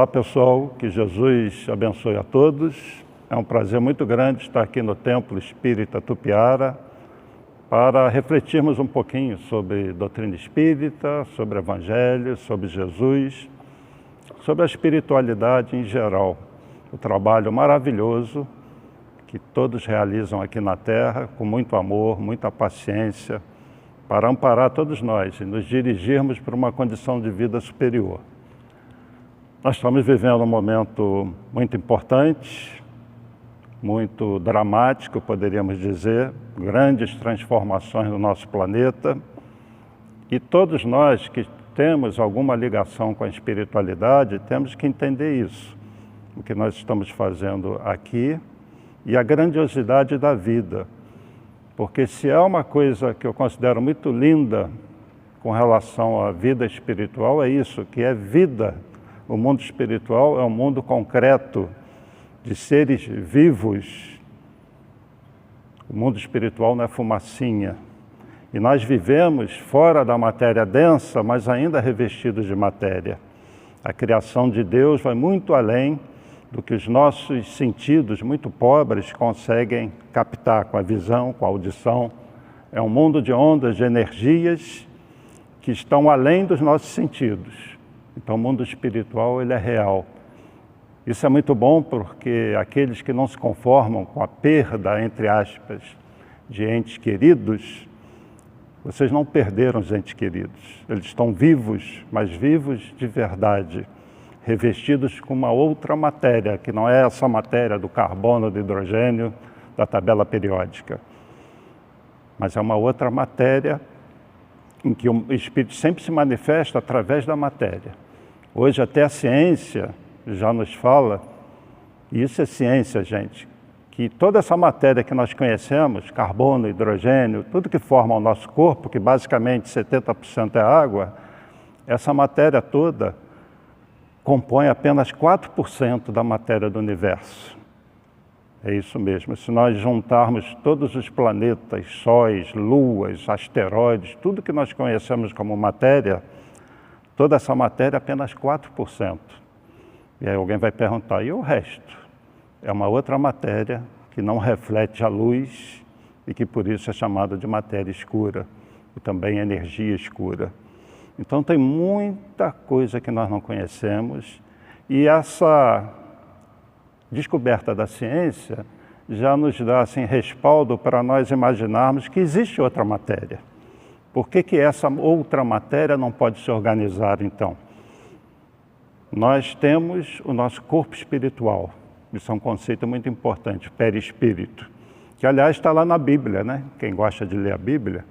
Olá pessoal, que Jesus abençoe a todos. É um prazer muito grande estar aqui no Templo Espírita Tupiara para refletirmos um pouquinho sobre doutrina espírita, sobre Evangelho, sobre Jesus, sobre a espiritualidade em geral. O trabalho maravilhoso que todos realizam aqui na Terra, com muito amor, muita paciência, para amparar todos nós e nos dirigirmos para uma condição de vida superior. Nós estamos vivendo um momento muito importante, muito dramático, poderíamos dizer, grandes transformações no nosso planeta. E todos nós que temos alguma ligação com a espiritualidade, temos que entender isso, o que nós estamos fazendo aqui e a grandiosidade da vida. Porque se é uma coisa que eu considero muito linda com relação à vida espiritual, é isso, que é vida. O mundo espiritual é um mundo concreto, de seres vivos. O mundo espiritual não é fumacinha. E nós vivemos fora da matéria densa, mas ainda revestidos de matéria. A criação de Deus vai muito além do que os nossos sentidos, muito pobres, conseguem captar com a visão, com a audição. É um mundo de ondas, de energias que estão além dos nossos sentidos. Então o mundo espiritual ele é real. Isso é muito bom porque aqueles que não se conformam com a perda, entre aspas, de entes queridos, vocês não perderam os entes queridos. Eles estão vivos, mas vivos de verdade, revestidos com uma outra matéria, que não é essa matéria do carbono, do hidrogênio, da tabela periódica. Mas é uma outra matéria em que o espírito sempre se manifesta através da matéria. Hoje até a ciência já nos fala, e isso é ciência, gente, que toda essa matéria que nós conhecemos, carbono, hidrogênio, tudo que forma o nosso corpo, que basicamente 70% é água, essa matéria toda compõe apenas 4% da matéria do universo. É isso mesmo. Se nós juntarmos todos os planetas, sóis, luas, asteroides, tudo que nós conhecemos como matéria, toda essa matéria é apenas 4%. E aí alguém vai perguntar, e o resto? É uma outra matéria que não reflete a luz e que por isso é chamada de matéria escura e também energia escura. Então tem muita coisa que nós não conhecemos e essa descoberta da ciência já nos dá assim, respaldo para nós imaginarmos que existe outra matéria. Por que essa outra matéria não pode se organizar, então? Nós temos o nosso corpo espiritual. Isso é um conceito muito importante, perispírito. Que, aliás, está lá na Bíblia, né? Quem gosta de ler a Bíblia.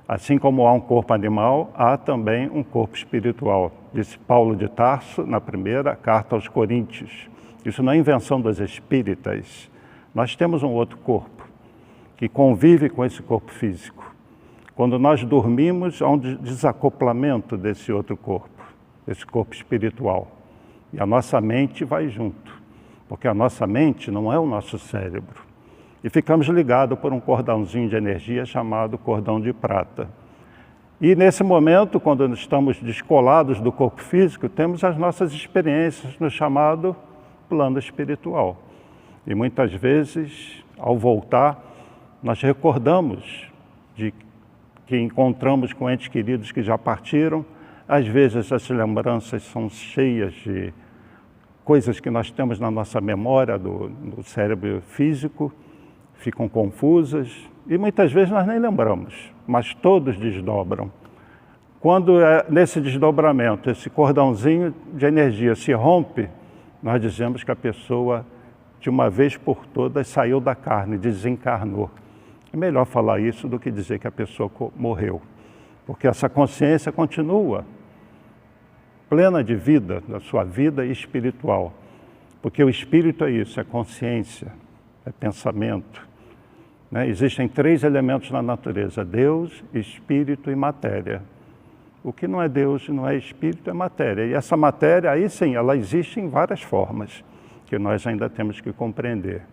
Assim como há um corpo animal, há também um corpo espiritual. Disse Paulo de Tarso, na primeira carta aos Coríntios. Isso não é invenção dos espíritas. Nós temos um outro corpo, que convive com esse corpo físico. Quando nós dormimos, há um desacoplamento desse outro corpo, desse corpo espiritual. E a nossa mente vai junto, porque a nossa mente não é o nosso cérebro. E ficamos ligados por um cordãozinho de energia chamado cordão de prata. E nesse momento, quando estamos descolados do corpo físico, temos as nossas experiências no chamado plano espiritual. E muitas vezes, ao voltar, nós recordamos de que encontramos com entes queridos que já partiram. Às vezes essas lembranças são cheias de coisas que nós temos na nossa memória do cérebro físico, ficam confusas e muitas vezes nós nem lembramos, mas todos desdobram. Quando nesse desdobramento, esse cordãozinho de energia se rompe, nós dizemos que a pessoa, de uma vez por todas, saiu da carne, desencarnou. É melhor falar isso do que dizer que a pessoa morreu, porque essa consciência continua plena de vida, da sua vida espiritual. Porque o espírito é isso, é consciência, é pensamento. Né? Existem 3 elementos na natureza, Deus, espírito e matéria. O que não é Deus e não é espírito é matéria. E essa matéria, aí sim, ela existe em várias formas, que nós ainda temos que compreender.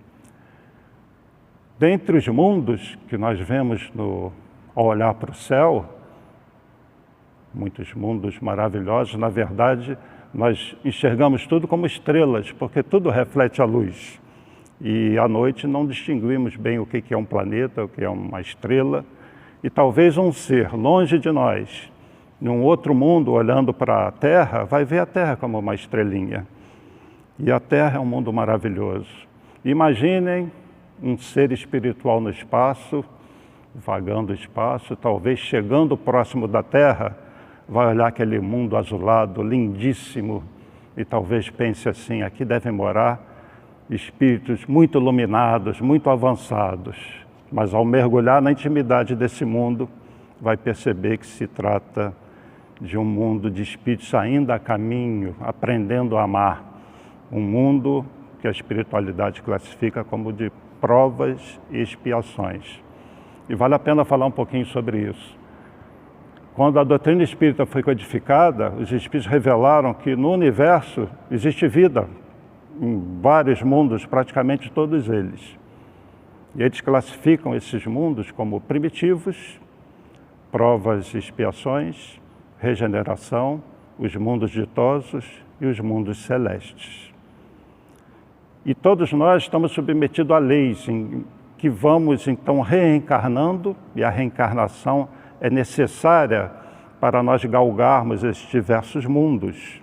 Dentre os mundos que nós vemos ao olhar para o céu, muitos mundos maravilhosos, na verdade, Nós enxergamos tudo como estrelas, porque tudo reflete a luz. E à noite não distinguimos bem o que é um planeta, o que é uma estrela. E talvez um ser longe de nós, num outro mundo, olhando para a Terra, vai ver a Terra como uma estrelinha. E a Terra é um mundo maravilhoso. Imaginem um ser espiritual no espaço, vagando o espaço, talvez chegando próximo da Terra, vai olhar aquele mundo azulado, lindíssimo, e talvez pense assim, aqui devem morar espíritos muito iluminados, muito avançados. Mas ao mergulhar na intimidade desse mundo, vai perceber que se trata de um mundo de espíritos ainda a caminho, aprendendo a amar. Um mundo que a espiritualidade classifica como de provas e expiações. E vale a pena falar um pouquinho sobre isso. Quando a doutrina espírita foi codificada, os espíritos revelaram que no universo existe vida, em vários mundos, praticamente todos eles. E eles classificam esses mundos como primitivos, provas e expiações, regeneração, os mundos ditosos e os mundos celestes. E todos nós estamos submetidos a leis em que vamos então reencarnando, e a reencarnação é necessária para nós galgarmos esses diversos mundos.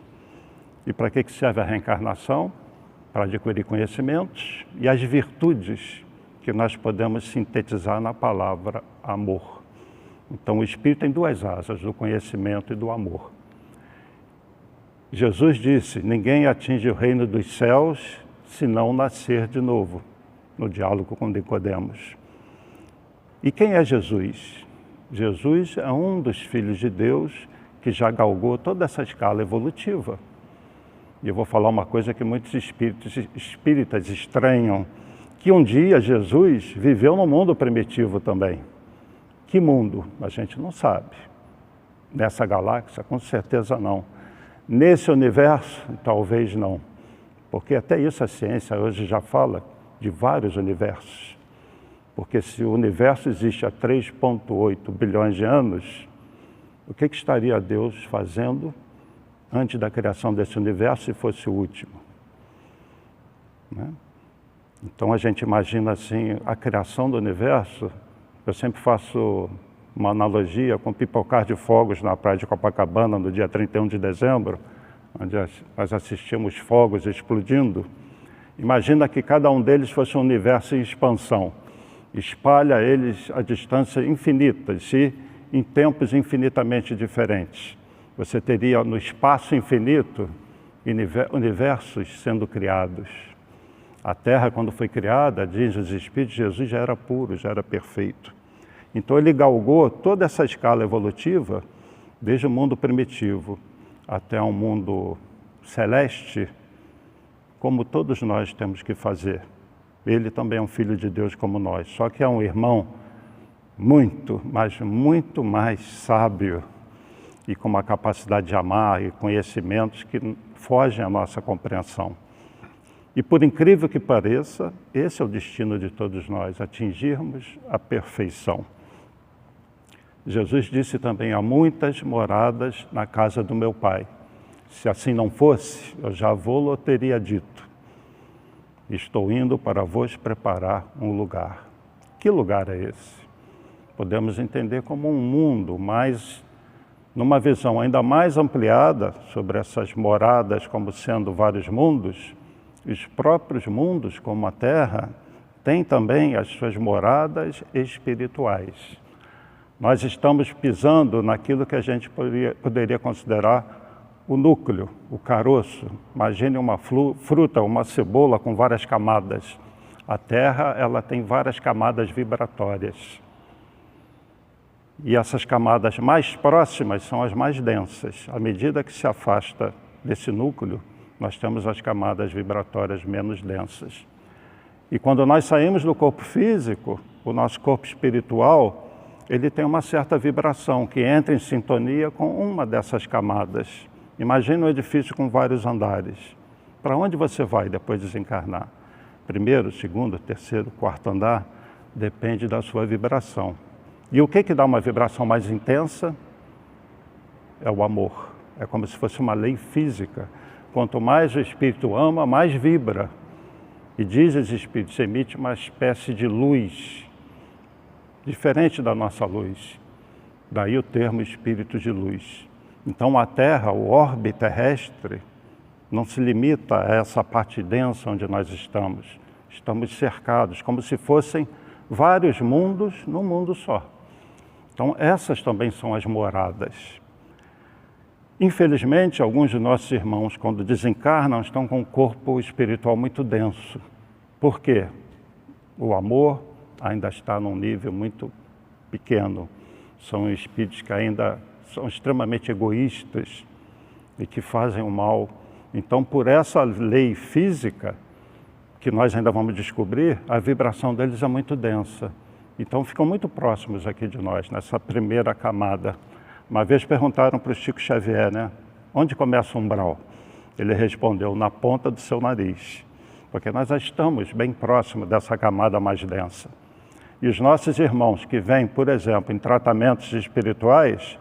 E para que serve a reencarnação? Para adquirir conhecimentos e as virtudes que nós podemos sintetizar na palavra amor. Então o Espírito tem duas asas, do conhecimento e do amor. Jesus disse, ninguém atinge o reino dos céus se não nascer de novo, no diálogo com Nicodemos. E quem é Jesus? Jesus é um dos filhos de Deus que já galgou toda essa escala evolutiva. E eu vou falar uma coisa que muitos espíritas estranham, que um dia Jesus viveu no mundo primitivo também. Que mundo? A gente não sabe. Nessa galáxia, com certeza não. Nesse universo, talvez não. Porque até isso a ciência hoje já fala de vários universos. Porque se o universo existe há 3,8 bilhões de anos, o que estaria Deus fazendo antes da criação desse universo se fosse o último? Né? Então a gente imagina assim, a criação do universo. Eu sempre faço uma analogia com pipocar de fogos na praia de Copacabana no dia 31 de dezembro, onde nós assistimos fogos explodindo. Imagina que cada um deles fosse um universo em expansão. Espalha eles a distância infinitas e em tempos infinitamente diferentes. Você teria no espaço infinito universos sendo criados. A Terra, quando foi criada, diz os Espíritos, Jesus já era puro, já era perfeito. Então ele galgou toda essa escala evolutiva, desde o mundo primitivo até um mundo celeste, como todos nós temos que fazer. Ele também é um filho de Deus como nós, só que é um irmão muito, mas muito mais sábio e com uma capacidade de amar e conhecimentos que fogem à nossa compreensão. E por incrível que pareça, esse é o destino de todos nós, atingirmos a perfeição. Jesus disse também, há muitas moradas na casa do meu Pai. Se assim não fosse, eu já vou-lo teria dito. Estou indo para vos preparar um lugar. Que lugar é esse? Podemos entender como um mundo, mas numa visão ainda mais ampliada sobre essas moradas como sendo vários mundos, os próprios mundos, como a Terra, têm também as suas moradas espirituais. Nós estamos pisando naquilo que a gente poderia considerar o núcleo, o caroço. Imagine uma fruta, uma cebola com várias camadas. A Terra, ela tem várias camadas vibratórias. E essas camadas mais próximas são as mais densas. À medida que se afasta desse núcleo, nós temos as camadas vibratórias menos densas. E quando nós saímos do corpo físico, o nosso corpo espiritual, ele tem uma certa vibração que entra em sintonia com uma dessas camadas. Imagine um edifício com vários andares. Para onde você vai depois de desencarnar? Primeiro, segundo, terceiro, quarto andar? Depende da sua vibração. E o que dá uma vibração mais intensa? É o amor. é como se fosse uma lei física. Quanto mais o espírito ama, mais vibra. E diz os espíritos, emite uma espécie de luz, diferente da nossa luz. Daí o termo espírito de luz. Então a Terra, o orbe terrestre, não se limita a essa parte densa onde nós estamos. Estamos cercados, como se fossem vários mundos num mundo só. Então essas também são as moradas. Infelizmente, alguns de nossos irmãos, quando desencarnam, estão com um corpo espiritual muito denso. Por quê? O amor ainda está num nível muito pequeno. São espíritos que ainda são extremamente egoístas e que fazem o mal. Então, por essa lei física, que nós ainda vamos descobrir, a vibração deles é muito densa. Então, ficam muito próximos aqui de nós, nessa primeira camada. Uma vez perguntaram para o Chico Xavier, né? Onde começa o umbral? Ele respondeu, na ponta do seu nariz. Porque nós já estamos bem próximos dessa camada mais densa. E os nossos irmãos que vêm, por exemplo, em tratamentos espirituais,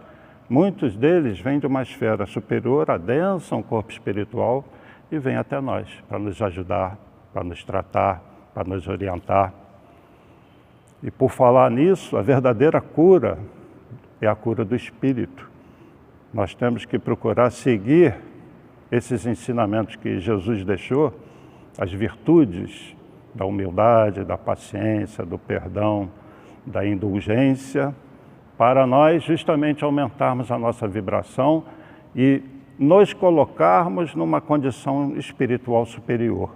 muitos deles vêm de uma esfera superior, adensam o corpo espiritual e vêm até nós para nos ajudar, para nos tratar, para nos orientar. E por falar nisso, a verdadeira cura é a cura do espírito. Nós temos que procurar seguir esses ensinamentos que Jesus deixou, as virtudes da humildade, da paciência, do perdão, da indulgência, para nós justamente aumentarmos a nossa vibração e nos colocarmos numa condição espiritual superior.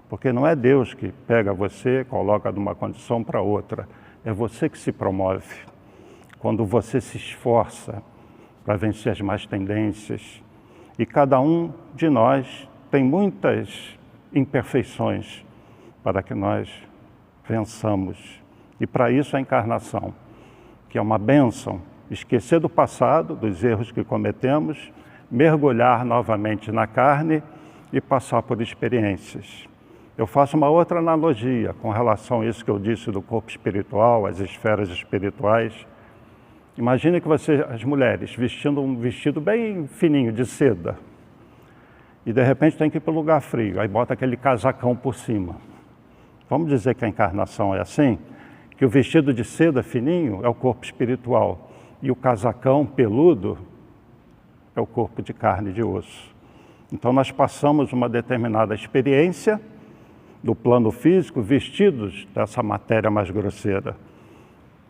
Porque não é Deus que pega você, coloca de uma condição para outra, é você que se promove. Quando você se esforça para vencer as más tendências. E cada um de nós tem muitas imperfeições para que nós vençamos. E para isso a encarnação, que é uma bênção, esquecer do passado, dos erros que cometemos, mergulhar novamente na carne e passar por experiências. Eu faço uma outra analogia com relação a isso que eu disse do corpo espiritual, as esferas espirituais. Imagine que as mulheres, vestindo um vestido bem fininho de seda, e de repente tem que ir para um lugar frio, aí bota aquele casacão por cima. Vamos dizer que a encarnação é assim, que o vestido de seda fininho é o corpo espiritual, e o casacão peludo é o corpo de carne e de osso. Então nós passamos uma determinada experiência do plano físico, vestidos dessa matéria mais grosseira.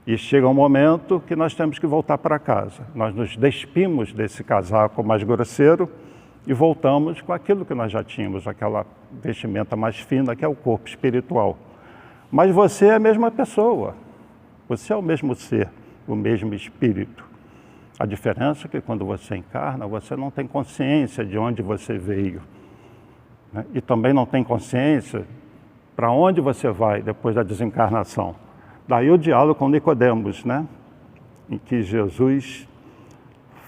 E chega um momento que nós temos que voltar para casa. Nós nos despimos desse casaco mais grosseiro e voltamos com aquilo que nós já tínhamos, aquela vestimenta mais fina, que é o corpo espiritual. Mas você é a mesma pessoa, você é o mesmo ser, o mesmo espírito. A diferença é que quando você encarna, você não tem consciência de onde você veio, né? E também não tem consciência para onde você vai depois da desencarnação. Daí o diálogo com Nicodemos, né? Em que Jesus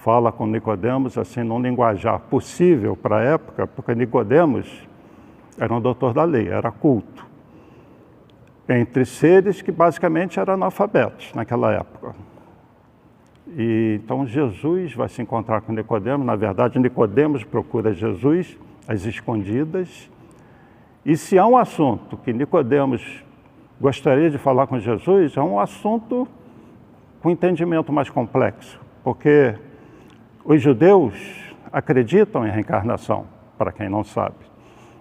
fala com Nicodemos assim, num linguajar possível para a época, porque Nicodemos era um doutor da lei, era culto, entre seres que basicamente eram analfabetos naquela época. E então Jesus vai se encontrar com Nicodemos, na verdade Nicodemos procura Jesus às escondidas, e se há um assunto que Nicodemos gostaria de falar com Jesus, é um assunto com entendimento mais complexo, porque os judeus acreditam em reencarnação, para quem não sabe.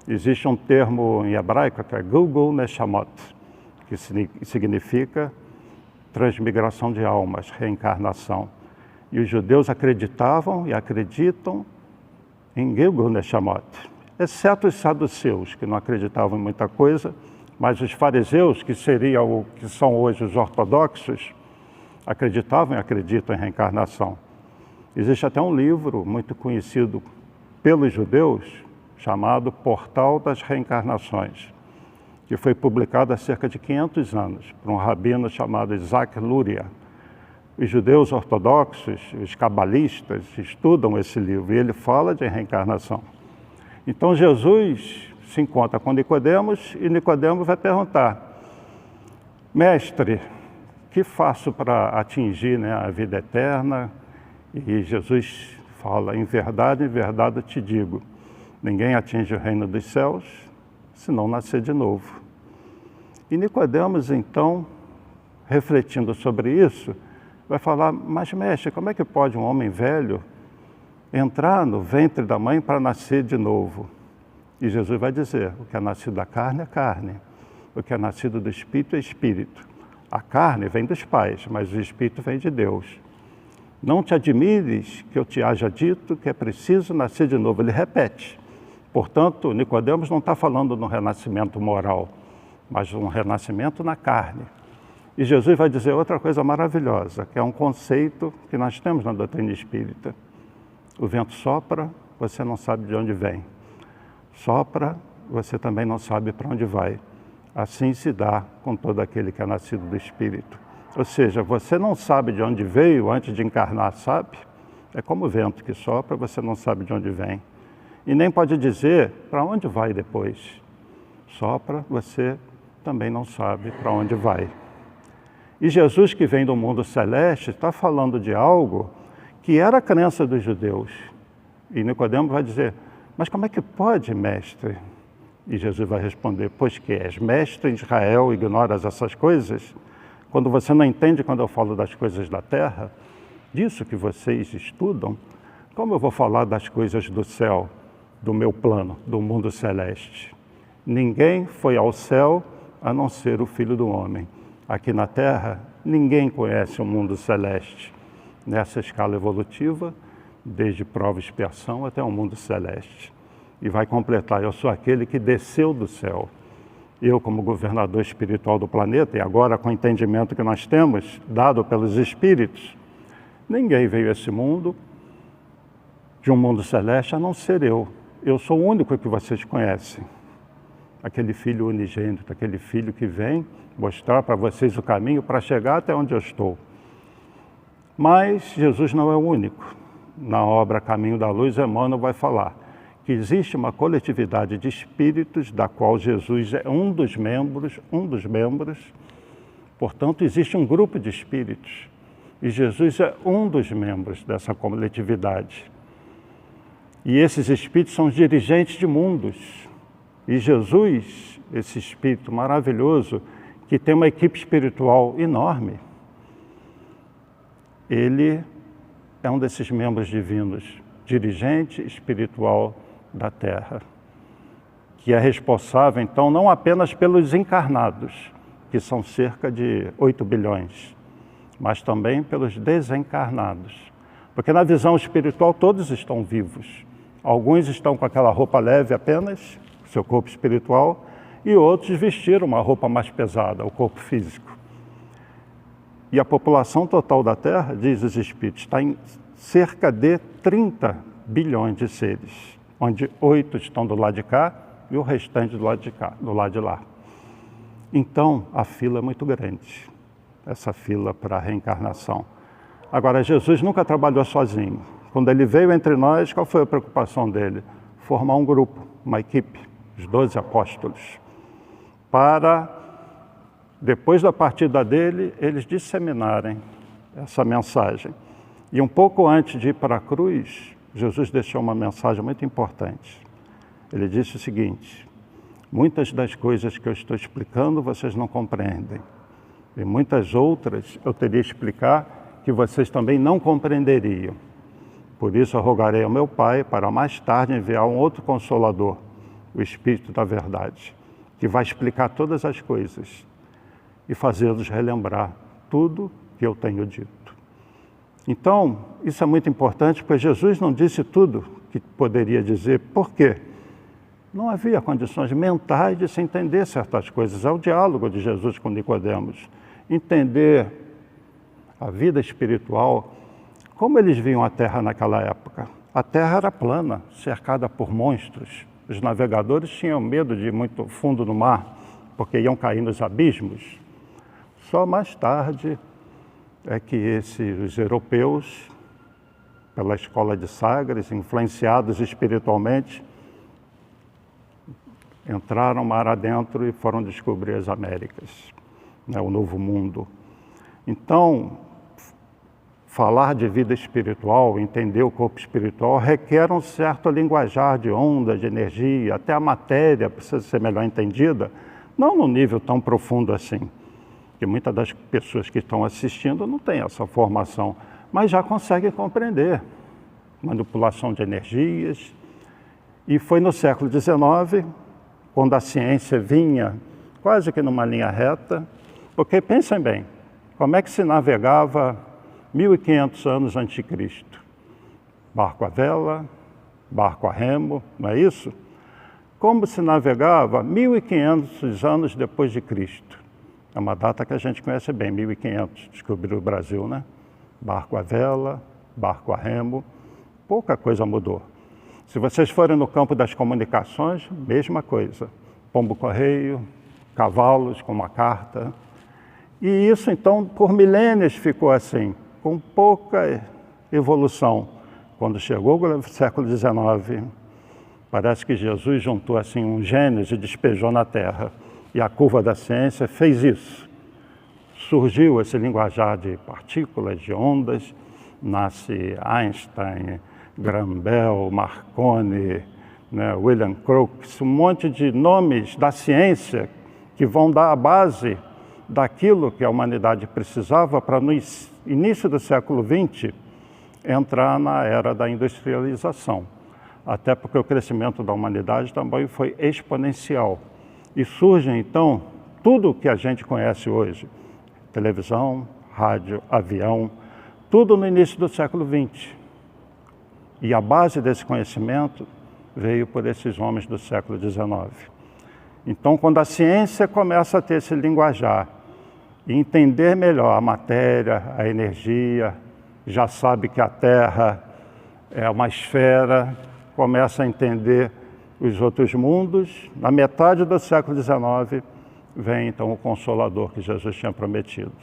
Existe um termo em hebraico que é Gilgul Neshamot, que significa transmigração de almas, reencarnação. E os judeus acreditavam e acreditam em Gilgul Neshamot, exceto os saduceus, que não acreditavam em muita coisa, mas os fariseus, que são hoje os ortodoxos, acreditavam e acreditam em reencarnação. Existe até um livro muito conhecido pelos judeus, chamado Portal das Reencarnações, que foi publicado há cerca de 500 anos, por um rabino chamado Isaac Luria. Os judeus ortodoxos, os cabalistas, estudam esse livro, e ele fala de reencarnação. Então Jesus se encontra com Nicodemos, e Nicodemos vai perguntar: mestre, que faço para atingir, né, a vida eterna? E Jesus fala, em verdade eu te digo, ninguém atinge o reino dos céus se não nascer de novo. E Nicodemos, então, refletindo sobre isso, vai falar, mas mestre, como é que pode um homem velho entrar no ventre da mãe para nascer de novo? E Jesus vai dizer, o que é nascido da carne é carne, o que é nascido do Espírito é Espírito. A carne vem dos pais, mas o Espírito vem de Deus. Não te admires que eu te haja dito que é preciso nascer de novo. Ele repete. Portanto, Nicodemos não está falando de um renascimento moral, mas um renascimento na carne. E Jesus vai dizer outra coisa maravilhosa, que é um conceito que nós temos na doutrina espírita. O vento sopra, você não sabe de onde vem. Sopra, você também não sabe para onde vai. Assim se dá com todo aquele que é nascido do Espírito. Ou seja, você não sabe de onde veio antes de encarnar, sabe? É como o vento que sopra, você não sabe de onde vem. E nem pode dizer para onde vai depois. Sopra, você também não sabe para onde vai. E Jesus, que vem do mundo celeste, está falando de algo que era a crença dos judeus. E Nicodemos vai dizer, mas como é que pode, mestre? E Jesus vai responder, pois que és mestre em Israel e ignoras essas coisas? Quando você não entende quando eu falo das coisas da terra, disso que vocês estudam, como eu vou falar das coisas do céu, do meu plano, do mundo celeste? Ninguém foi ao céu a não ser o Filho do Homem. Aqui na terra, ninguém conhece o mundo celeste. Nessa escala evolutiva, desde prova e expiação até o mundo celeste. E vai completar, eu sou aquele que desceu do céu. Eu, como governador espiritual do planeta, e agora com o entendimento que nós temos, dado pelos espíritos, ninguém veio a esse mundo, de um mundo celeste, a não ser eu. Eu sou o único que vocês conhecem. Aquele filho unigênito, aquele filho que vem mostrar para vocês o caminho para chegar até onde eu estou. Mas Jesus não é o único. Na obra Caminho da Luz, Emmanuel vai falar que existe uma coletividade de espíritos da qual Jesus é um dos membros, portanto, existe um grupo de espíritos e Jesus é um dos membros dessa coletividade. E esses espíritos são os dirigentes de mundos. E Jesus, esse espírito maravilhoso, que tem uma equipe espiritual enorme, ele é um desses membros divinos, dirigente espiritual da Terra, que é responsável, então, não apenas pelos encarnados, que são cerca de 8 bilhões, mas também pelos desencarnados. Porque na visão espiritual todos estão vivos. Alguns estão com aquela roupa leve apenas, seu corpo espiritual, e outros vestiram uma roupa mais pesada, o corpo físico. E a população total da Terra, diz os espíritos, está em cerca de 30 bilhões de seres, onde 8 estão do lado de cá e o restante do lado de cá, do lado de lá. Então, a fila é muito grande, essa fila para a reencarnação. Agora, Jesus nunca trabalhou sozinho. Quando ele veio entre nós, qual foi a preocupação dele? Formar um grupo, uma equipe, os 12 apóstolos, para, depois da partida dele, eles disseminarem essa mensagem. E um pouco antes de ir para a cruz, Jesus deixou uma mensagem muito importante. Ele disse o seguinte: muitas das coisas que eu estou explicando vocês não compreendem. E muitas outras eu teria que explicar que vocês também não compreenderiam. Por isso eu rogarei ao meu Pai para mais tarde enviar um outro Consolador, o Espírito da Verdade, que vai explicar todas as coisas e fazê-los relembrar tudo que eu tenho dito. Então, isso é muito importante, porque Jesus não disse tudo que poderia dizer. Por quê? Não havia condições mentais de se entender certas coisas. É o diálogo de Jesus com Nicodemos. Entender a vida espiritual, como eles viam a Terra naquela época. A Terra era plana, cercada por monstros. Os navegadores tinham medo de ir muito fundo no mar, porque iam cair nos abismos. Só mais tarde é que os europeus, pela escola de Sagres, influenciados espiritualmente, entraram mar adentro e foram descobrir as Américas, né, o Novo Mundo. Então, falar de vida espiritual, entender o corpo espiritual, requer um certo linguajar de onda, de energia, até a matéria precisa ser melhor entendida, não num nível tão profundo assim, que muitas das pessoas que estão assistindo não têm essa formação, mas já conseguem compreender manipulação de energias. E foi no século XIX, quando a ciência vinha quase que numa linha reta, porque pensem bem, como é que se navegava 1500 anos antes de Cristo? Barco a vela, barco a remo, não é isso? Como se navegava 1500 anos depois de Cristo? É uma data que a gente conhece bem, 1500, descobriu o Brasil, né? Barco a vela, barco a remo, pouca coisa mudou. Se vocês forem no campo das comunicações, mesma coisa. Pombo-correio, cavalos com uma carta. E isso, então, por milênios ficou assim, com pouca evolução. Quando chegou o século XIX, parece que Jesus juntou assim um Gênesis e despejou na Terra. E a curva da ciência fez isso. Surgiu esse linguajar de partículas, de ondas, nasce Einstein, Graham Bell, Marconi, né, William Crookes, um monte de nomes da ciência que vão dar a base daquilo que a humanidade precisava para, no início do século XX, entrar na era da industrialização. Até porque o crescimento da humanidade também foi exponencial. E surge, então, tudo o que a gente conhece hoje, televisão, rádio, avião, tudo no início do século XX. E a base desse conhecimento veio por esses homens do século XIX. Então, quando a ciência começa a ter esse linguajar e entender melhor a matéria, a energia, já sabe que a Terra é uma esfera, começa a entender os outros mundos, na metade do século XIX, vem então o Consolador que Jesus tinha prometido.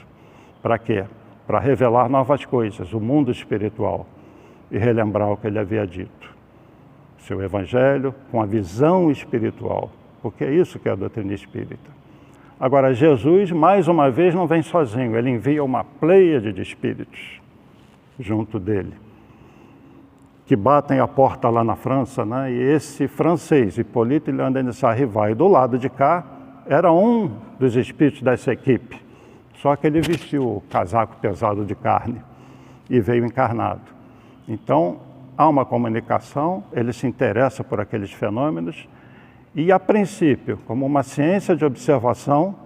Para quê? Para revelar novas coisas, o mundo espiritual, e relembrar o que ele havia dito. Seu Evangelho com a visão espiritual, porque é isso que é a doutrina espírita. Agora, Jesus, mais uma vez, não vem sozinho, ele envia uma pleiade de espíritos junto dele, que batem a porta lá na França, né? E esse francês, Hippolyte Landry-Sarrivat, do lado de cá, era um dos espíritos dessa equipe, só que ele vestiu o casaco pesado de carne e veio encarnado. Então, há uma comunicação, ele se interessa por aqueles fenômenos e, a princípio, como uma ciência de observação,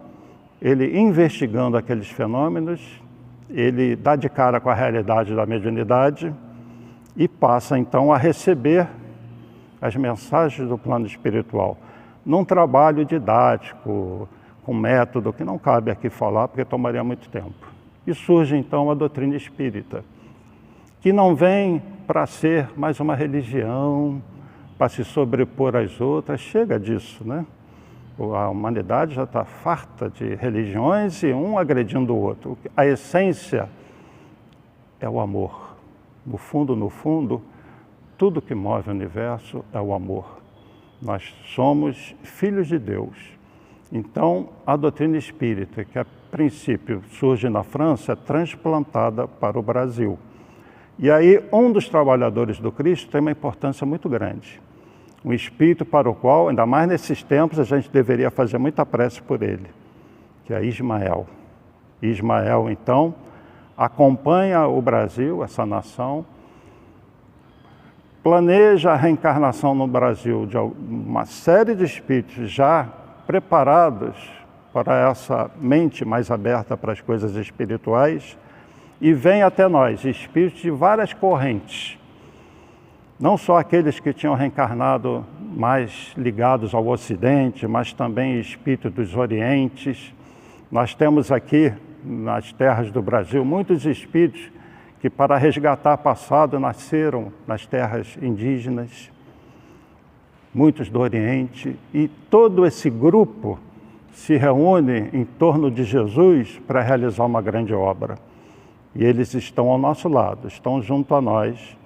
ele investigando aqueles fenômenos, ele dá de cara com a realidade da mediunidade e passa, então, a receber as mensagens do plano espiritual, num trabalho didático, com método que não cabe aqui falar, porque tomaria muito tempo. E surge, então, a doutrina espírita, que não vem para ser mais uma religião, para se sobrepor às outras, chega disso, né? A humanidade já está farta de religiões e um agredindo o outro. A essência é o amor. No fundo, tudo que move o universo é o amor. Nós somos filhos de Deus. Então, a doutrina espírita, que a princípio surge na França, é transplantada para o Brasil. E aí, um dos trabalhadores do Cristo tem uma importância muito grande. Um espírito para o qual, ainda mais nesses tempos, a gente deveria fazer muita prece por ele, que é Ismael. Ismael, então, acompanha o Brasil, essa nação, planeja a reencarnação no Brasil de uma série de espíritos já preparados para essa mente mais aberta para as coisas espirituais, e vem até nós, espíritos de várias correntes. Não só aqueles que tinham reencarnado mais ligados ao Ocidente, mas também espíritos dos Orientes. Nós temos aqui, nas terras do Brasil, muitos espíritos que, para resgatar passado, nasceram nas terras indígenas, muitos do Oriente, e todo esse grupo se reúne em torno de Jesus para realizar uma grande obra. E eles estão ao nosso lado, estão junto a nós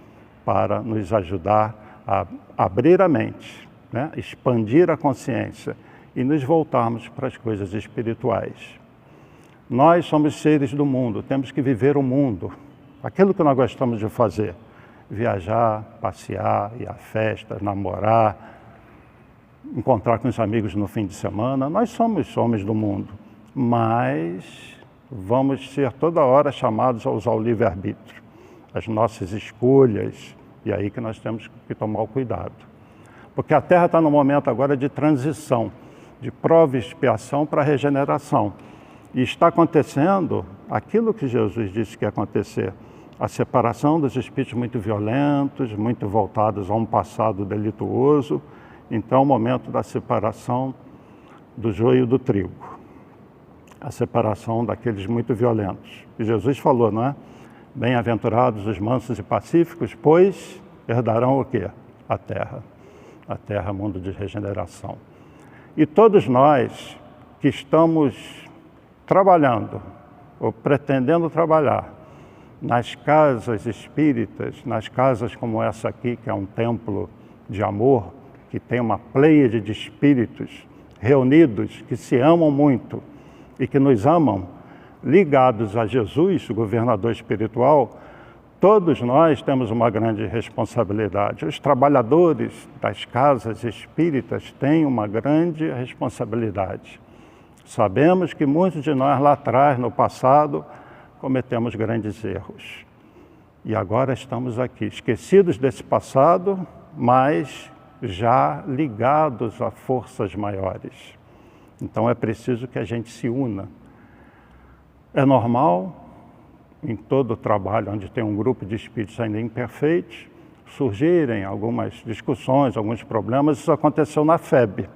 para nos ajudar a abrir a mente, né? Expandir a consciência e nos voltarmos para as coisas espirituais. Nós somos seres do mundo, temos que viver o mundo, aquilo que nós gostamos de fazer, viajar, passear, ir a festas, namorar, encontrar com os amigos no fim de semana. Nós somos homens do mundo, mas vamos ser toda hora chamados a usar o livre-arbítrio, as nossas escolhas, e aí que nós temos que tomar o cuidado. Porque a Terra está no momento agora de transição, de prova e expiação para a regeneração. E está acontecendo aquilo que Jesus disse que ia acontecer, a separação dos espíritos muito violentos, muito voltados a um passado delituoso. Então, é o momento da separação do joio do trigo, a separação daqueles muito violentos. E Jesus falou, não é? Bem-aventurados os mansos e pacíficos, pois herdarão o quê? A terra, mundo de regeneração. E todos nós que estamos trabalhando, ou pretendendo trabalhar, nas casas espíritas, nas casas como essa aqui, que é um templo de amor, que tem uma pleiade de espíritos reunidos, que se amam muito e que nos amam, ligados a Jesus, o governador espiritual, todos nós temos uma grande responsabilidade. Os trabalhadores das casas espíritas têm uma grande responsabilidade. Sabemos que muitos de nós lá atrás, no passado, cometemos grandes erros. E agora estamos aqui, esquecidos desse passado, mas já ligados a forças maiores. Então é preciso que a gente se una. É normal, em todo o trabalho onde tem um grupo de espíritos ainda imperfeitos, surgirem algumas discussões, alguns problemas. Isso aconteceu na FEB.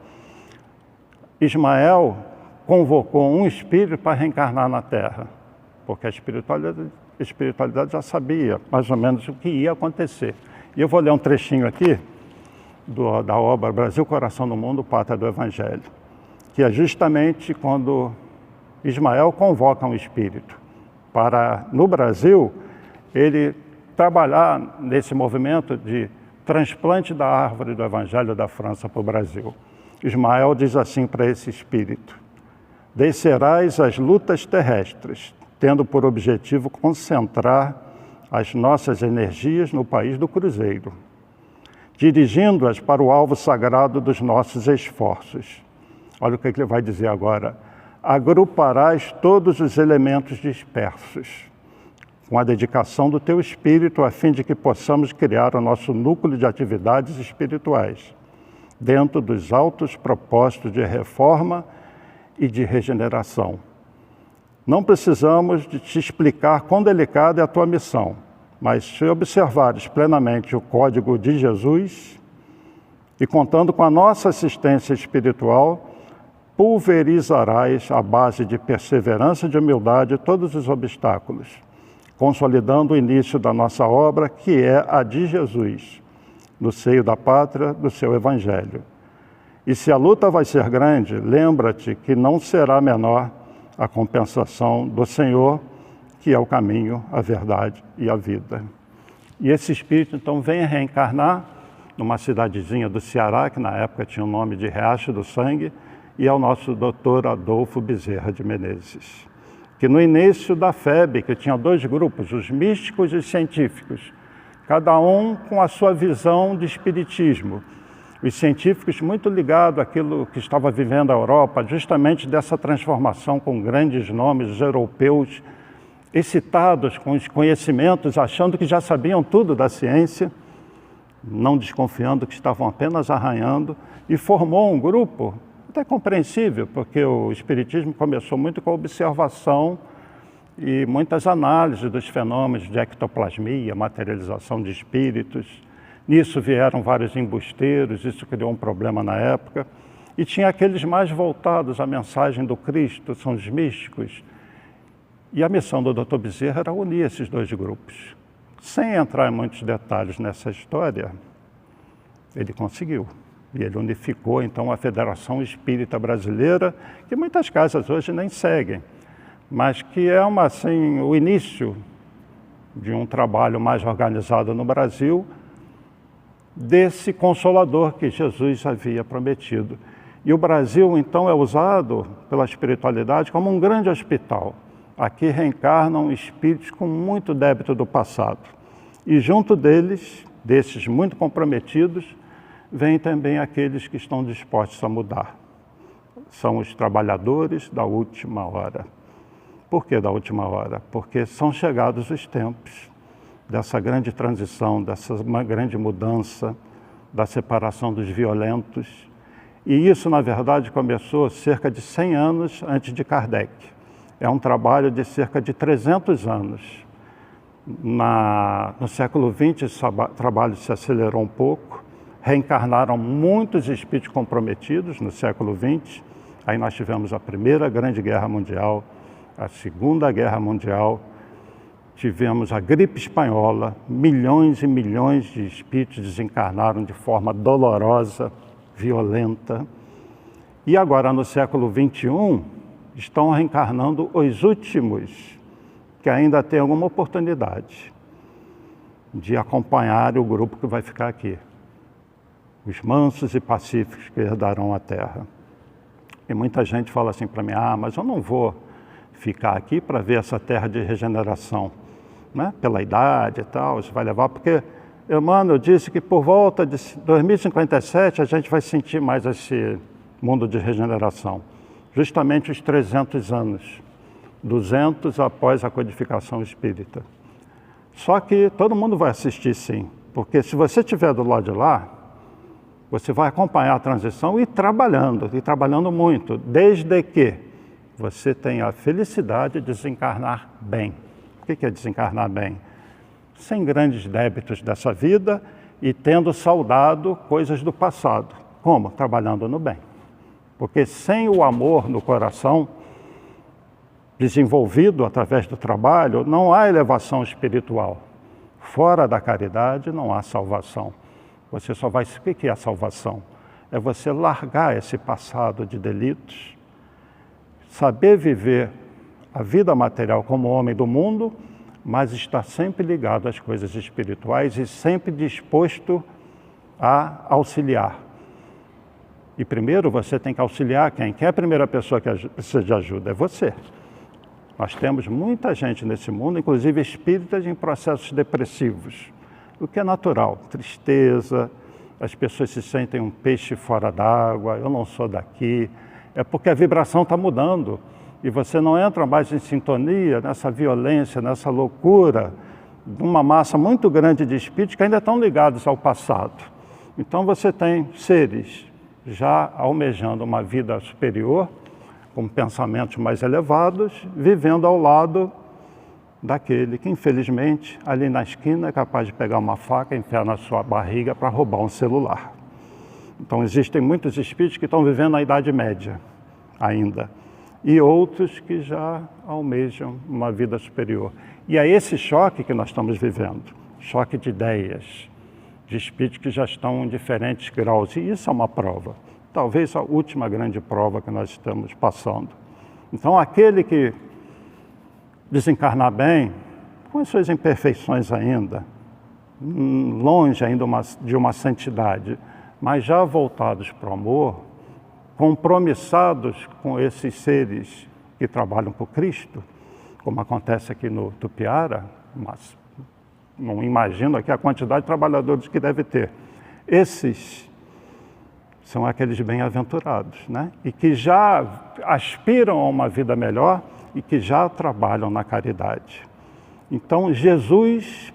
Ismael convocou um espírito para reencarnar na Terra, porque a espiritualidade já sabia mais ou menos o que ia acontecer. E eu vou ler um trechinho aqui da obra Brasil, Coração do Mundo, Pátria do Evangelho, que é justamente quando Ismael convoca um espírito para, no Brasil, ele trabalhar nesse movimento de transplante da árvore do Evangelho da França para o Brasil. Ismael diz assim para esse espírito: descerás as lutas terrestres, tendo por objetivo concentrar as nossas energias no país do Cruzeiro, dirigindo-as para o alvo sagrado dos nossos esforços. Olha o que ele vai dizer agora. Agruparás todos os elementos dispersos, com a dedicação do teu espírito, a fim de que possamos criar o nosso núcleo de atividades espirituais, dentro dos altos propósitos de reforma e de regeneração. Não precisamos de te explicar quão delicada é a tua missão, mas se observares plenamente o código de Jesus e contando com a nossa assistência espiritual, pulverizarás à base de perseverança e de humildade todos os obstáculos, consolidando o início da nossa obra, que é a de Jesus, no seio da pátria do seu Evangelho. E se a luta vai ser grande, lembra-te que não será menor a compensação do Senhor, que é o caminho, a verdade e a vida. E esse espírito, então, vem reencarnar numa cidadezinha do Ceará, que na época tinha o nome de Riacho do Sangue, e é o nosso doutor Adolfo Bezerra de Menezes, que no início da FEB, que tinha dois grupos, os místicos e os científicos, cada um com a sua visão de espiritismo. Os científicos muito ligados àquilo que estava vivendo a Europa, justamente dessa transformação com grandes nomes, os europeus, excitados com os conhecimentos, achando que já sabiam tudo da ciência, não desconfiando que estavam apenas arranhando, e formou um grupo, até compreensível, porque o espiritismo começou muito com a observação e muitas análises dos fenômenos de ectoplasmia, materialização de espíritos. Nisso vieram vários embusteiros, isso criou um problema na época. E tinha aqueles mais voltados à mensagem do Cristo, são os místicos. E a missão do Dr. Bezerra era unir esses dois grupos. Sem entrar em muitos detalhes nessa história, ele conseguiu. E ele unificou, então, a Federação Espírita Brasileira, que muitas casas hoje nem seguem, mas que é o início de um trabalho mais organizado no Brasil, desse Consolador que Jesus havia prometido. E o Brasil, então, é usado pela espiritualidade como um grande hospital, aqui reencarnam espíritos com muito débito do passado. E junto deles, desses muito comprometidos, vêm também aqueles que estão dispostos a mudar. São os trabalhadores da última hora. Por que da última hora? Porque são chegados os tempos dessa grande transição, dessa grande mudança, da separação dos violentos. E isso, na verdade, começou cerca de 100 anos antes de Kardec. É um trabalho de cerca de 300 anos. No século XX, esse trabalho se acelerou um pouco. Reencarnaram muitos espíritos comprometidos no século XX. Aí nós tivemos a Primeira Grande Guerra Mundial, a Segunda Guerra Mundial, tivemos a gripe espanhola, milhões e milhões de espíritos desencarnaram de forma dolorosa, violenta. E agora, no século XXI, estão reencarnando os últimos, que ainda têm alguma oportunidade de acompanhar o grupo que vai ficar aqui. Os mansos e pacíficos que herdarão a Terra. E muita gente fala assim para mim, mas eu não vou ficar aqui para ver essa terra de regeneração, né? Pela idade e tal, isso vai levar, porque Emmanuel disse que por volta de 2057 a gente vai sentir mais esse mundo de regeneração. Justamente os 300 anos, 200 após a codificação espírita. Só que todo mundo vai assistir sim, porque se você estiver do lado de lá, você vai acompanhar a transição e trabalhando muito, desde que você tenha a felicidade de desencarnar bem. O que é desencarnar bem? Sem grandes débitos dessa vida e tendo saudado coisas do passado. Como? Trabalhando no bem. Porque sem o amor no coração, desenvolvido através do trabalho, não há elevação espiritual. Fora da caridade não há salvação. Você só vai... O que é a salvação? É você largar esse passado de delitos, saber viver a vida material como homem do mundo, mas estar sempre ligado às coisas espirituais e sempre disposto a auxiliar. E primeiro você tem que auxiliar quem? Quem é a primeira pessoa que precisa de ajuda? É você. Nós temos muita gente nesse mundo, inclusive espíritas em processos depressivos. O que é natural, tristeza, as pessoas se sentem um peixe fora d'água, eu não sou daqui. É porque a vibração está mudando e você não entra mais em sintonia nessa violência, nessa loucura de uma massa muito grande de espíritos que ainda estão ligados ao passado. Então você tem seres já almejando uma vida superior, com pensamentos mais elevados, vivendo ao lado daquele que, infelizmente, ali na esquina é capaz de pegar uma faca e enfiar na sua barriga para roubar um celular. Então, existem muitos espíritos que estão vivendo a Idade Média ainda, e outros que já almejam uma vida superior. E é esse choque que nós estamos vivendo, choque de ideias, de espíritos que já estão em diferentes graus, e isso é uma prova, talvez a última grande prova que nós estamos passando. Então, aquele que desencarnar bem, com as suas imperfeições ainda, longe ainda de uma santidade, mas já voltados para o amor, compromissados com esses seres que trabalham por Cristo, como acontece aqui no Tupiara, mas não imagino aqui a quantidade de trabalhadores que deve ter. Esses são aqueles bem-aventurados, né? E que já aspiram a uma vida melhor e que já trabalham na caridade. Então, Jesus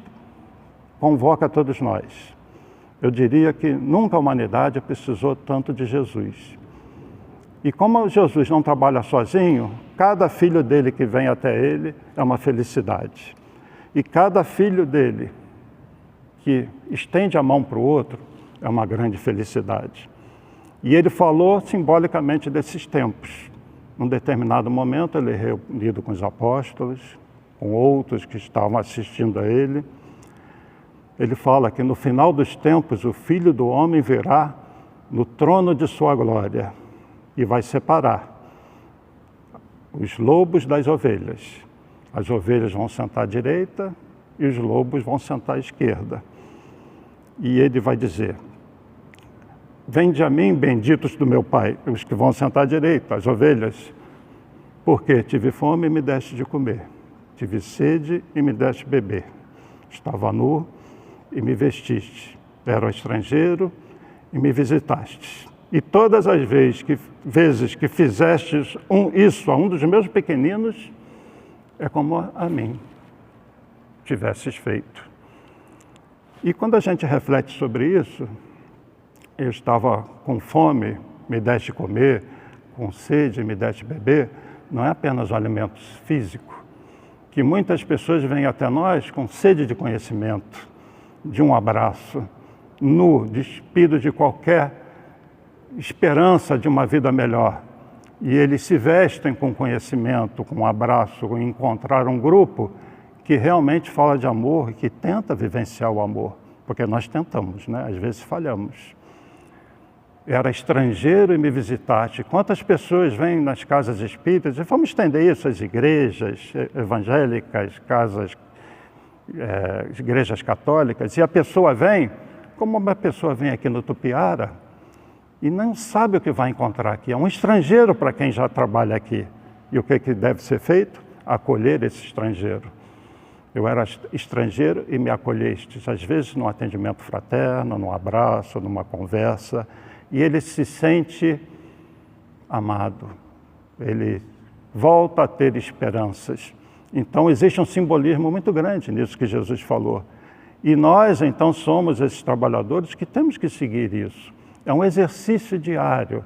convoca todos nós. Eu diria que nunca a humanidade precisou tanto de Jesus. E como Jesus não trabalha sozinho, cada filho dele que vem até ele é uma felicidade. E cada filho dele que estende a mão para o outro é uma grande felicidade. E ele falou simbolicamente desses tempos. Num determinado momento, ele reunido com os apóstolos, com outros que estavam assistindo a ele, ele fala que no final dos tempos o Filho do Homem virá no trono de sua glória e vai separar os lobos das ovelhas. As ovelhas vão sentar à direita e os lobos vão sentar à esquerda. E ele vai dizer: vinde a mim, benditos do meu Pai, os que vão sentar à direita, as ovelhas. Porque tive fome e me deste de comer, tive sede e me deste beber, estava nu e me vestiste, era estrangeiro e me visitaste. E todas as vezes que fizestes isso a um dos meus pequeninos, é como a mim tivesses feito. E quando a gente reflete sobre isso, eu estava com fome, me deste comer, com sede, me deste beber, não é apenas o alimento físico, que muitas pessoas vêm até nós com sede de conhecimento, de um abraço, nu, despido de qualquer esperança de uma vida melhor. E eles se vestem com conhecimento, com um abraço, com encontrar um grupo que realmente fala de amor e que tenta vivenciar o amor, porque nós tentamos, né? Às vezes falhamos. Era estrangeiro e me visitaste. Quantas pessoas vêm nas casas espíritas, e vamos estender isso às igrejas evangélicas, igrejas católicas, e a pessoa vem, como uma pessoa vem aqui no Tupiara, e não sabe o que vai encontrar aqui. É um estrangeiro para quem já trabalha aqui. E o que deve ser feito? Acolher esse estrangeiro. Eu era estrangeiro e me acolhestes, às vezes num atendimento fraterno, num abraço, numa conversa, e ele se sente amado, ele volta a ter esperanças. Então existe um simbolismo muito grande nisso que Jesus falou. E nós então somos esses trabalhadores que temos que seguir isso. É um exercício diário,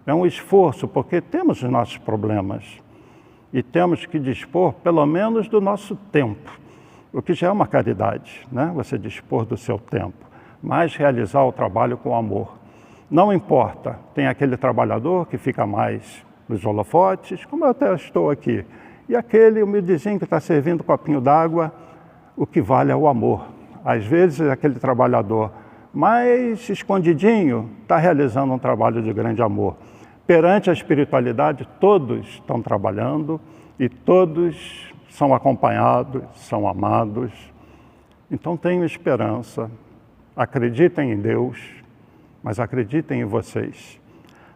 é um esforço, porque temos os nossos problemas e temos que dispor pelo menos do nosso tempo, o que já é uma caridade, né? Você dispor do seu tempo, mas realizar o trabalho com amor. Não importa, tem aquele trabalhador que fica mais nos holofotes, como eu até estou aqui, e aquele humildezinho que está servindo um copinho d'água, o que vale é o amor. Às vezes aquele trabalhador mais escondidinho está realizando um trabalho de grande amor. Perante a espiritualidade, todos estão trabalhando e todos são acompanhados, são amados. Então tenham esperança, acreditem em Deus, mas acreditem em vocês.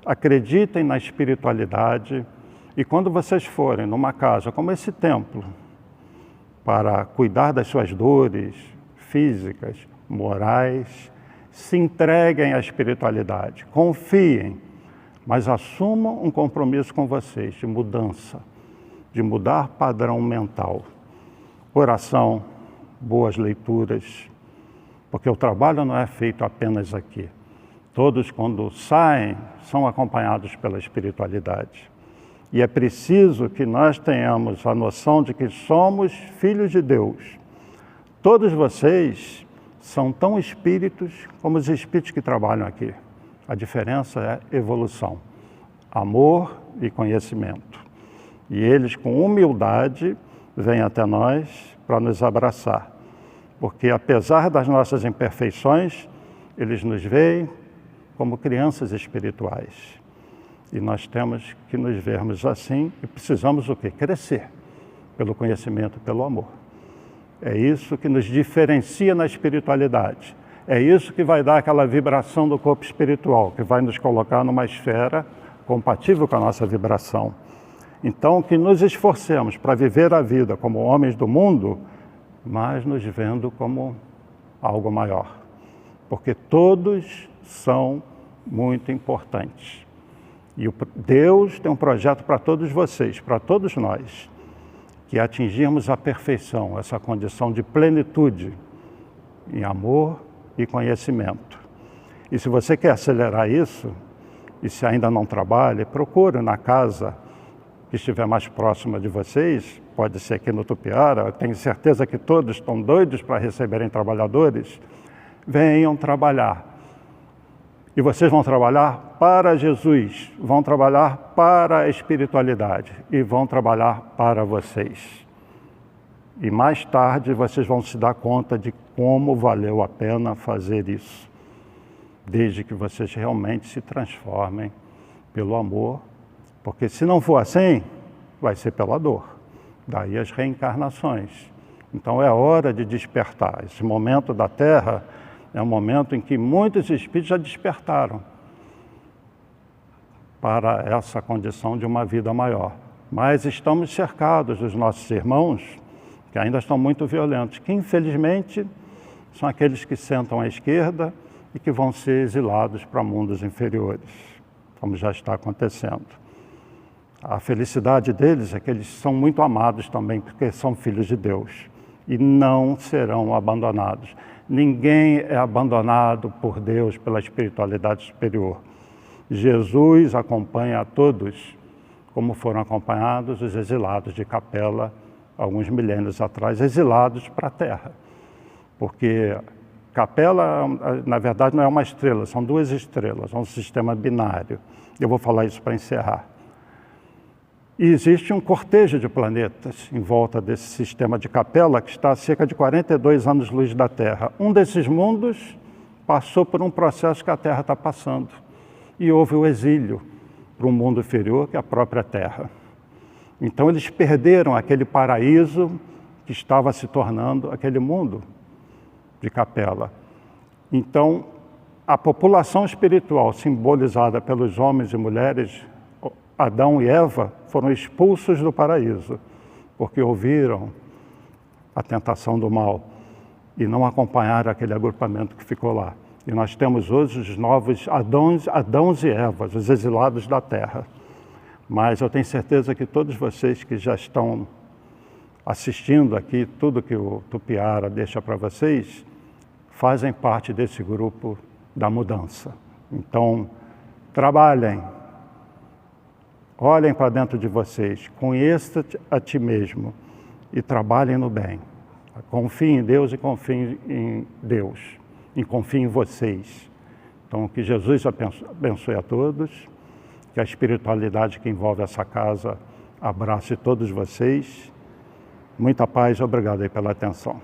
Acreditem na espiritualidade e quando vocês forem numa casa como esse templo, para cuidar das suas dores físicas, morais, se entreguem à espiritualidade, confiem, mas assumam um compromisso com vocês de mudança, de mudar padrão mental. Oração, boas leituras, porque o trabalho não é feito apenas aqui. Todos, quando saem, são acompanhados pela espiritualidade. E é preciso que nós tenhamos a noção de que somos filhos de Deus. Todos vocês são tão espíritos como os espíritos que trabalham aqui. A diferença é evolução, amor e conhecimento. E eles, com humildade, vêm até nós para nos abraçar. Porque, apesar das nossas imperfeições, eles nos veem como crianças espirituais. E nós temos que nos vermos assim e precisamos o quê? Crescer pelo conhecimento, pelo amor. É isso que nos diferencia na espiritualidade. É isso que vai dar aquela vibração do corpo espiritual, que vai nos colocar numa esfera compatível com a nossa vibração. Então, que nos esforcemos para viver a vida como homens do mundo, mas nos vendo como algo maior. Porque todos são muito importantes. E Deus tem um projeto para todos vocês, para todos nós, que atingirmos a perfeição, essa condição de plenitude em amor e conhecimento. E se você quer acelerar isso, e se ainda não trabalha, procure na casa que estiver mais próxima de vocês, pode ser aqui no Tupiara, eu tenho certeza que todos estão doidos para receberem trabalhadores, venham trabalhar. E vocês vão trabalhar para Jesus, vão trabalhar para a espiritualidade e vão trabalhar para vocês. E mais tarde vocês vão se dar conta de como valeu a pena fazer isso, desde que vocês realmente se transformem pelo amor, porque se não for assim, vai ser pela dor. Daí as reencarnações. Então é hora de despertar. Esse momento da Terra é um momento em que muitos espíritos já despertaram para essa condição de uma vida maior. Mas estamos cercados dos nossos irmãos que ainda estão muito violentos, que infelizmente são aqueles que sentam à esquerda e que vão ser exilados para mundos inferiores, como já está acontecendo. A felicidade deles é que eles são muito amados também, porque são filhos de Deus e não serão abandonados. Ninguém é abandonado por Deus, pela espiritualidade superior. Jesus acompanha a todos, como foram acompanhados os exilados de Capela, alguns milênios atrás, exilados para a Terra. Porque Capela, na verdade, não é uma estrela, são duas estrelas, é um sistema binário. Eu vou falar isso para encerrar. E existe um cortejo de planetas em volta desse sistema de Capela, que está a cerca de 42 anos-luz da Terra. Um desses mundos passou por um processo que a Terra está passando. E houve o exílio para um mundo inferior, que é a própria Terra. Então eles perderam aquele paraíso que estava se tornando aquele mundo de Capela. Então, a população espiritual simbolizada pelos homens e mulheres, Adão e Eva, foram expulsos do paraíso, porque ouviram a tentação do mal e não acompanharam aquele agrupamento que ficou lá. E nós temos hoje os novos Adãos e Evas, os exilados da Terra. Mas eu tenho certeza que todos vocês que já estão assistindo aqui, tudo que o Tupiara deixa para vocês, fazem parte desse grupo da mudança. Então, trabalhem, olhem para dentro de vocês, conheça a ti mesmo e trabalhem no bem. Confiem em Deus e confiem em Deus, e confiem em vocês. Então, que Jesus abençoe a todos, que a espiritualidade que envolve essa casa abrace todos vocês. Muita paz, obrigado aí pela atenção.